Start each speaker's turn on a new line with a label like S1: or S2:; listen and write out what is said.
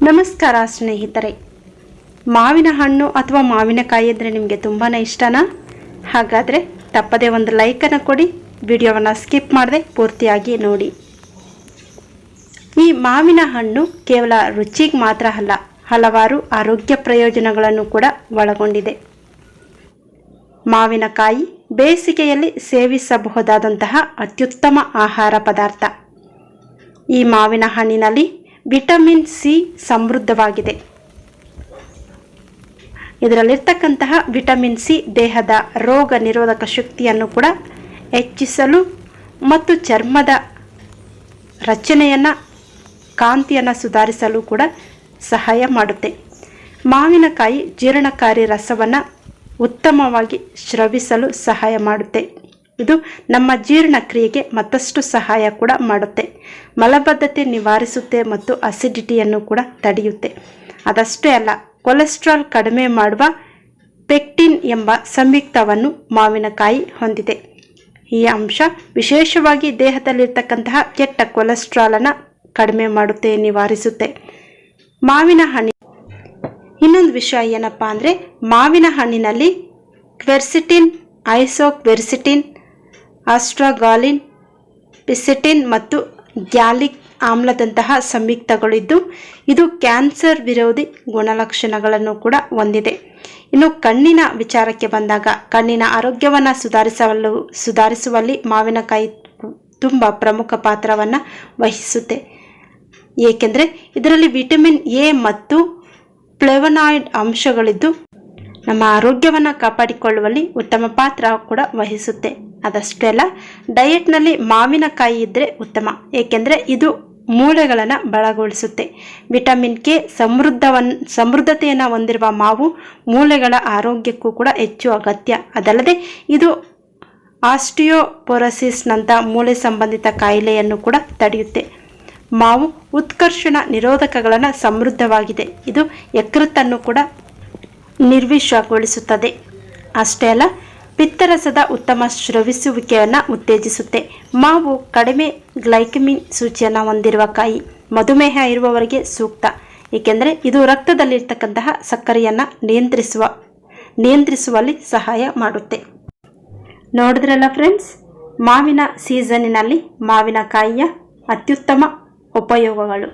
S1: ನಮಸ್ಕಾರ ಸ್ನೇಹಿತರೆ, ಮಾವಿನ ಹಣ್ಣು ಅಥವಾ ಮಾವಿನಕಾಯಿ ಅಂದರೆ ನಿಮಗೆ ತುಂಬಾ ಇಷ್ಟನಾ? ಹಾಗಾದರೆ ತಪ್ಪದೆ ಒಂದು ಲೈಕನ್ನು ಕೊಡಿ, ವಿಡಿಯೋವನ್ನು ಸ್ಕಿಪ್ ಮಾಡದೆ ಪೂರ್ತಿಯಾಗಿ ನೋಡಿ. ಈ ಮಾವಿನ ಹಣ್ಣು ಕೇವಲ ರುಚಿಗೆ ಮಾತ್ರ ಅಲ್ಲ, ಹಲವಾರು ಆರೋಗ್ಯ ಪ್ರಯೋಜನಗಳನ್ನು ಕೂಡ ಒಳಗೊಂಡಿದೆ. ಮಾವಿನಕಾಯಿ ಬೇಸಿಗೆಯಲ್ಲಿ ಸೇವಿಸಬಹುದಾದಂತಹ ಅತ್ಯುತ್ತಮ ಆಹಾರ ಪದಾರ್ಥ. ಈ ಮಾವಿನ ಹಣ್ಣಿನಲ್ಲಿ ವಿಟಮಿನ್ ಸಿ ಸಮೃದ್ಧವಾಗಿದೆ. ಇದರಲ್ಲಿರ್ತಕ್ಕಂತಹ ವಿಟಮಿನ್ ಸಿ ದೇಹದ ರೋಗ ನಿರೋಧಕ ಶಕ್ತಿಯನ್ನು ಕೂಡ ಹೆಚ್ಚಿಸಲು ಮತ್ತು ಚರ್ಮದ ರಚನೆಯನ್ನು, ಕಾಂತಿಯನ್ನು ಸುಧಾರಿಸಲು ಕೂಡ ಸಹಾಯ ಮಾಡುತ್ತೆ. ಮಾವಿನಕಾಯಿ ಜೀರ್ಣಕಾರಿ ರಸವನ್ನು ಉತ್ತಮವಾಗಿ ಸ್ರವಿಸಲು ಸಹಾಯ ಮಾಡುತ್ತೆ. ಇದು ನಮ್ಮ ಜೀರ್ಣಕ್ರಿಯೆಗೆ ಮತ್ತಷ್ಟು ಸಹಾಯ ಕೂಡ ಮಾಡುತ್ತೆ. ಮಲಬದ್ಧತೆ ನಿವಾರಿಸುತ್ತೆ ಮತ್ತು ಅಸಿಡಿಟಿಯನ್ನು ಕೂಡ ತಡೆಯುತ್ತೆ. ಅದಷ್ಟೇ ಅಲ್ಲ, ಕೊಲೆಸ್ಟ್ರಾಲ್ ಕಡಿಮೆ ಮಾಡುವ ಪೆಕ್ಟಿನ್ ಎಂಬ ಸಂಯುಕ್ತವನ್ನು ಮಾವಿನಕಾಯಿ ಹೊಂದಿದೆ. ಈ ಅಂಶ ವಿಶೇಷವಾಗಿ ದೇಹದಲ್ಲಿರ್ತಕ್ಕಂತಹ ಕೆಟ್ಟ ಕೊಲೆಸ್ಟ್ರಾಲನ್ನು ಕಡಿಮೆ ಮಾಡುತ್ತೆ, ನಿವಾರಿಸುತ್ತೆ. ಮಾವಿನ ಹಣ್ಣು ಇನ್ನೊಂದು ವಿಷಯ ಏನಪ್ಪ ಅಂದರೆ, ಮಾವಿನ ಹಣ್ಣಿನಲ್ಲಿ ಕ್ವೆರ್ಸಿಟಿನ್, ಐಸೋಕ್ವೆರ್ಸಿಟಿನ್, ಆಸ್ಟ್ರಾಗಾಲಿನ್, ಪಿಸೆಟಿನ್ ಮತ್ತು ಗ್ಯಾಲಿಕ್ ಆಮ್ಲದಂತಹ ಸಂಯುಕ್ತಗಳಿದ್ದು, ಇದು ಕ್ಯಾನ್ಸರ್ ವಿರೋಧಿ ಗುಣಲಕ್ಷಣಗಳನ್ನು ಕೂಡ ಹೊಂದಿದೆ. ಇನ್ನು ಕಣ್ಣಿನ ವಿಚಾರಕ್ಕೆ ಬಂದಾಗ, ಕಣ್ಣಿನ ಆರೋಗ್ಯವನ್ನು ಸುಧಾರಿಸುವಲ್ಲಿ ಮಾವಿನಕಾಯಿ ತುಂಬ ಪ್ರಮುಖ ಪಾತ್ರವನ್ನು ವಹಿಸುತ್ತೆ. ಏಕೆಂದರೆ ಇದರಲ್ಲಿ ವಿಟಮಿನ್ ಎ ಮತ್ತು ಫ್ಲೇವನಾಯ್ಡ್ ಅಂಶಗಳಿದ್ದು ನಮ್ಮ ಆರೋಗ್ಯವನ್ನು ಕಾಪಾಡಿಕೊಳ್ಳುವಲ್ಲಿ ಉತ್ತಮ ಪಾತ್ರ ಕೂಡ ವಹಿಸುತ್ತೆ. ಅದಷ್ಟೇ ಅಲ್ಲ, ಡಯಟ್ನಲ್ಲಿ ಮಾವಿನಕಾಯಿ ಇದ್ದರೆ ಉತ್ತಮ, ಏಕೆಂದರೆ ಇದು ಮೂಳೆಗಳನ್ನು ಬಲಗೊಳಿಸುತ್ತೆ. ವಿಟಮಿನ್ ಕೆ ಸಮೃದ್ಧತೆಯನ್ನು ಹೊಂದಿರುವ ಮಾವು ಮೂಳೆಗಳ ಆರೋಗ್ಯಕ್ಕೂ ಕೂಡ ಹೆಚ್ಚು ಅಗತ್ಯ. ಅದಲ್ಲದೆ ಇದು ಆಸ್ಟಿಯೋಪೊರೋಸಿಸ್ನಂಥ ಮೂಳೆ ಸಂಬಂಧಿತ ಕಾಯಿಲೆಯನ್ನು ಕೂಡ ತಡೆಯುತ್ತೆ. ಮಾವು ಉತ್ಕರ್ಷಣ ನಿರೋಧಕಗಳನ್ನು ಸಮೃದ್ಧವಾಗಿದೆ. ಇದು ಯಕೃತ್ತನ್ನು ಕೂಡ ನಿರ್ವಿಷಗೊಳಿಸುತ್ತದೆ. ಅಷ್ಟೇ ಅಲ್ಲ, ಪಿತ್ತರಸದ ಉತ್ತಮ ಸ್ರವಿಸುವಿಕೆಯನ್ನು ಉತ್ತೇಜಿಸುತ್ತೆ. ಮಾವು ಕಡಿಮೆ ಗ್ಲೈಕಮಿನ್ ಸೂಚಿಯನ್ನು ಹೊಂದಿರುವ ಕಾಯಿ ಮಧುಮೇಹ ಇರುವವರಿಗೆ ಸೂಕ್ತ, ಏಕೆಂದರೆ ಇದು ರಕ್ತದಲ್ಲಿರ್ತಕ್ಕಂತಹ ಸಕ್ಕರೆಯನ್ನು ನಿಯಂತ್ರಿಸುವಲ್ಲಿ ಸಹಾಯ ಮಾಡುತ್ತೆ. ನೋಡಿದ್ರಲ್ಲ ಫ್ರೆಂಡ್ಸ್, ಮಾವಿನ ಸೀಸನ್ನಿನಲ್ಲಿ ಮಾವಿನಕಾಯಿಯ ಅತ್ಯುತ್ತಮ ಉಪಯೋಗಗಳು.